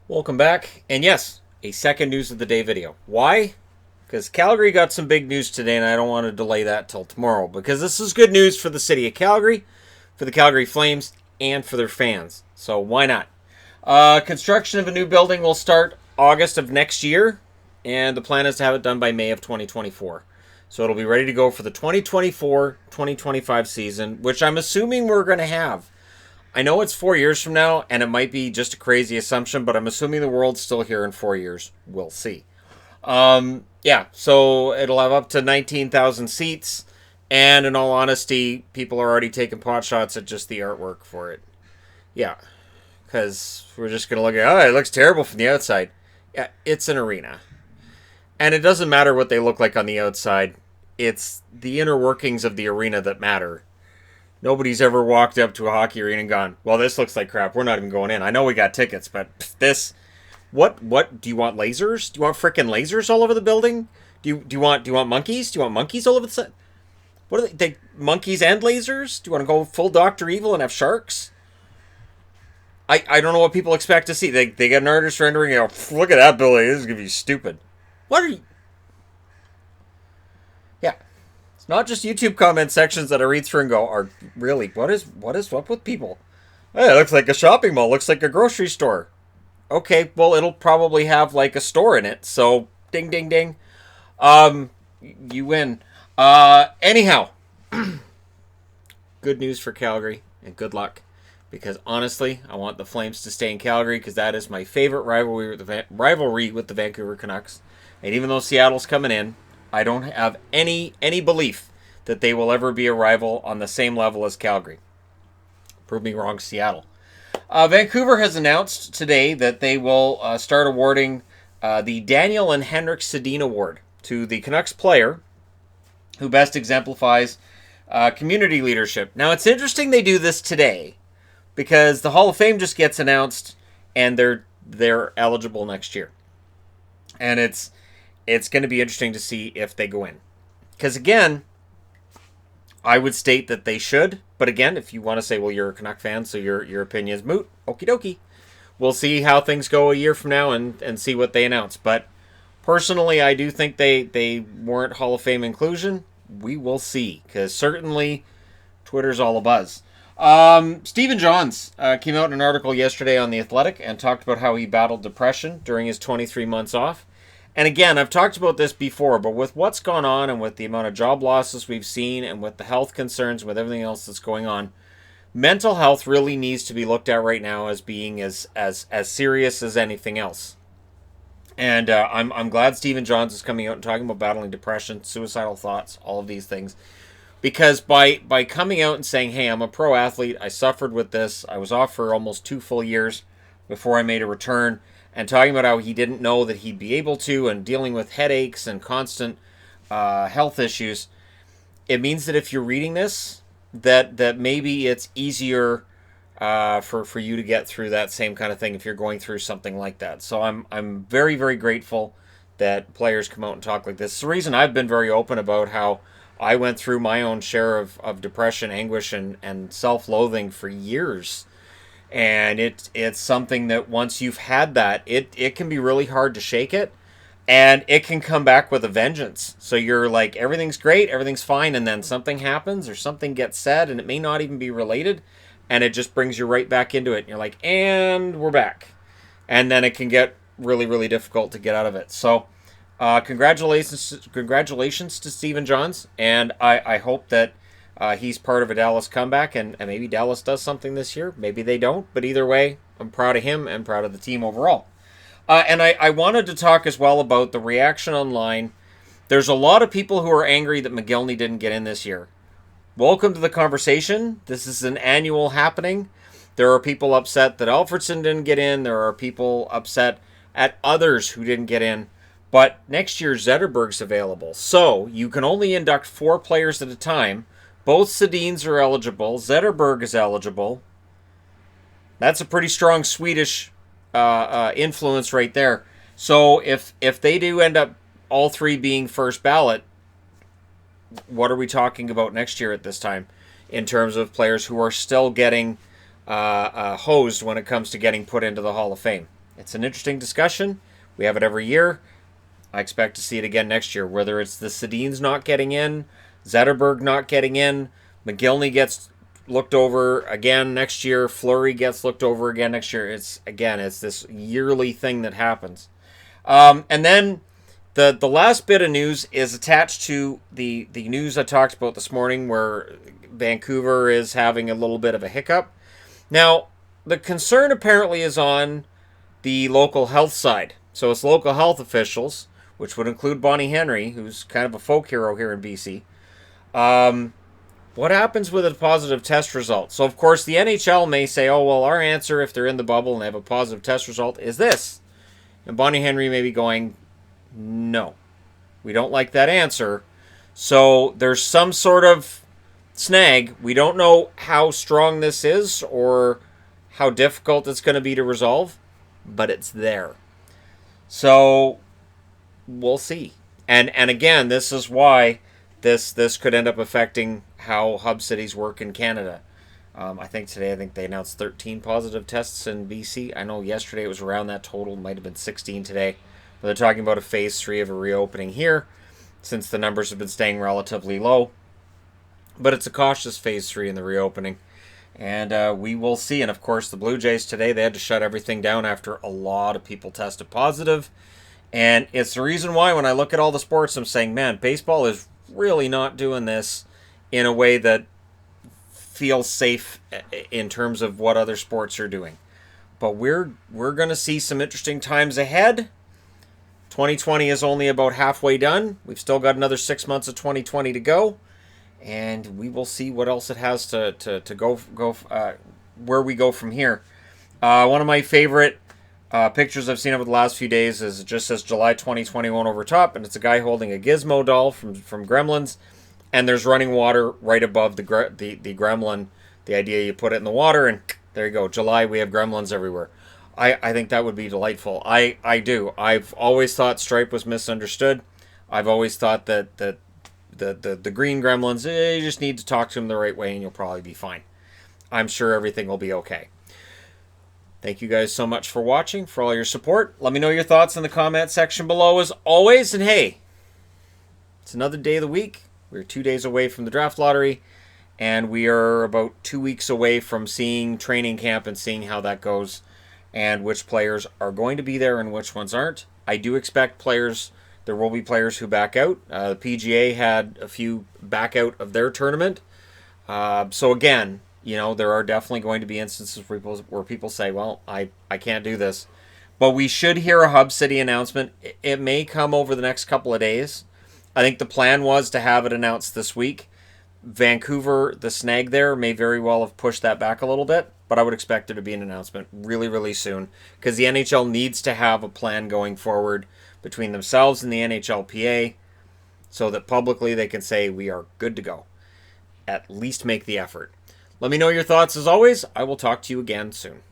Welcome back, and yes, a second news of the day video. Why? Because Calgary got some big news today, and I don't want to delay that till tomorrow, because this is good news for the city of Calgary, for the Calgary Flames, and for their fans. So why not? Construction of a new building will start August of next year, and the plan is to have it done by May of 2024. So it'll be ready to go for the 2024-2025 season, which I'm assuming we're going to have. I know it's 4 years from now, and it might be just a crazy assumption, but I'm assuming the world's still here in 4 years. We'll see. Yeah, so it'll have up to 19,000 seats, and in all honesty, people are already taking pot shots at just the artwork for it. Yeah, because we're just going to look at, oh, it looks terrible from the outside. Yeah, it's an arena. And it doesn't matter what they look like on the outside. It's the inner workings of the arena that matter. Nobody's ever walked up to a hockey arena and gone, well, this looks like crap. We're not even going in. I know we got tickets, but this, what, do you want lasers? Do you want frickin' lasers all over the building? Do you want monkeys? Do you want monkeys all over the set? What are they monkeys and lasers? Do you want to go full Dr. Evil and have sharks? I don't know what people expect to see. They get an artist rendering, you know, look at that building. This is going to be stupid. What are you? Yeah. It's not just YouTube comment sections that I read through and go, are really, what is up with people? Hey, it looks like a shopping mall, looks like a grocery store. Okay, well, it'll probably have like a store in it, so ding ding ding. You win. Anyhow, good news for Calgary and good luck. Because honestly, I want the Flames to stay in Calgary because that is my favorite rivalry with the Vancouver Canucks. And even though Seattle's coming in, I don't have any belief that they will ever be a rival on the same level as Calgary. Prove me wrong, Seattle. Vancouver has announced today that they will start awarding the Daniel and Henrik Sedin Award to the Canucks player who best exemplifies community leadership. Now, it's interesting they do this today because the Hall of Fame just gets announced and they're eligible next year. And it's going to be interesting to see if they go in. Because again, I would state that they should. But again, if you want to say, well, you're a Canuck fan, so your opinion is moot, okie dokie. We'll see how things go a year from now and see what they announce. But personally, I do think they warrant Hall of Fame inclusion. We will see. Because certainly Twitter's all abuzz. Stephen Johns came out in an article yesterday on The Athletic and talked about how he battled depression during his 23 months off. And again, I've talked about this before, but with what's gone on and with the amount of job losses we've seen and with the health concerns, with everything else that's going on, mental health really needs to be looked at right now as being as serious as anything else. And I'm glad Stephen Johns is coming out and talking about battling depression, suicidal thoughts, all of these things. Because by coming out and saying, hey, I'm a pro athlete, I suffered with this, I was off for almost 2 full years before I made a return, and talking about how he didn't know that he'd be able to, and dealing with headaches and constant health issues, it means that if you're reading this, that maybe it's easier for you to get through that same kind of thing if you're going through something like that. So I'm very, very grateful that players come out and talk like this. It's the reason I've been very open about how I went through my own share of depression, anguish, and self-loathing for years. And it's something that once you've had that, it can be really hard to shake it. And it can come back with a vengeance. So you're like, everything's great, everything's fine, and then something happens or something gets said, and it may not even be related, and it just brings you right back into it. And you're like, and we're back. And then it can get really, really difficult to get out of it. So congratulations to Stephen Johns, and I hope that he's part of a Dallas comeback, and maybe Dallas does something this year. Maybe they don't, but either way, I'm proud of him and proud of the team overall. And I wanted to talk as well about the reaction online. There's a lot of people who are angry that McGillney didn't get in this year. Welcome to the conversation. This is an annual happening. There are people upset that Alfredson didn't get in. There are people upset at others who didn't get in. But next year, Zetterberg's available. So you can only induct 4 players at a time. Both Sedins are eligible. Zetterberg is eligible. That's a pretty strong Swedish influence right there. So if they do end up all 3 being first ballot, what are we talking about next year at this time in terms of players who are still getting hosed when it comes to getting put into the Hall of Fame? It's an interesting discussion. We have it every year. I expect to see it again next year, whether it's the Sedins not getting in, Zetterberg not getting in, McGillney gets looked over again next year, Fleury gets looked over again next year. It's this yearly thing that happens. And then the last bit of news is attached to the news I talked about this morning, where Vancouver is having a little bit of a hiccup. Now, the concern apparently is on the local health side. So it's local health officials, which would include Bonnie Henry, who's kind of a folk hero here in BC. What happens with a positive test result? So, of course, the NHL may say, oh, well, our answer, if they're in the bubble and they have a positive test result, is this. And Bonnie Henry may be going, no, we don't like that answer. So there's some sort of snag. We don't know how strong this is or how difficult it's going to be to resolve, but it's there. So we'll see. And again, this is why this could end up affecting how hub cities work in Canada. I think they announced 13 positive tests in BC. I know yesterday it was around that total. Might have been 16 today. But they're talking about a phase 3 of a reopening here, since the numbers have been staying relatively low. But it's a cautious phase 3 in the reopening. And we will see. And of course, the Blue Jays today, they had to shut everything down after a lot of people tested positive. And it's the reason why when I look at all the sports, I'm saying, man, baseball is really not doing this in a way that feels safe in terms of what other sports are doing. But we're going to see some interesting times ahead. 2020 is only about halfway done. We've still got another 6 months of 2020 to go. And we will see what else it has to go where we go from here. One of my favorite pictures I've seen over the last few days is it just says July 2021 over top, and it's a guy holding a Gizmo doll from Gremlins, and there's running water right above the Gremlin. The idea, you put it in the water, and there you go. July, we have Gremlins everywhere. I think that would be delightful. I do. I've always thought Stripe was misunderstood. I've always thought that the green Gremlins, you just need to talk to them the right way and you'll probably be fine. I'm sure everything will be okay. Thank you guys so much for watching, for all your support. Let me know your thoughts in the comment section below as always. And hey, it's another day of the week. We're 2 days away from the draft lottery, and we are about 2 weeks away from seeing training camp and seeing how that goes and which players are going to be there and which ones aren't. I do expect there will be players who back out. The PGA had a few back out of their tournament. So again, there are definitely going to be instances where people say, well, I can't do this. But we should hear a hub city announcement. It may come over the next couple of days. I think the plan was to have it announced this week. Vancouver, the snag there, may very well have pushed that back a little bit, but I would expect there to be an announcement really, really soon, because the NHL needs to have a plan going forward between themselves and the NHLPA so that publicly they can say we are good to go. At least make the effort. Let me know your thoughts as always. I will talk to you again soon.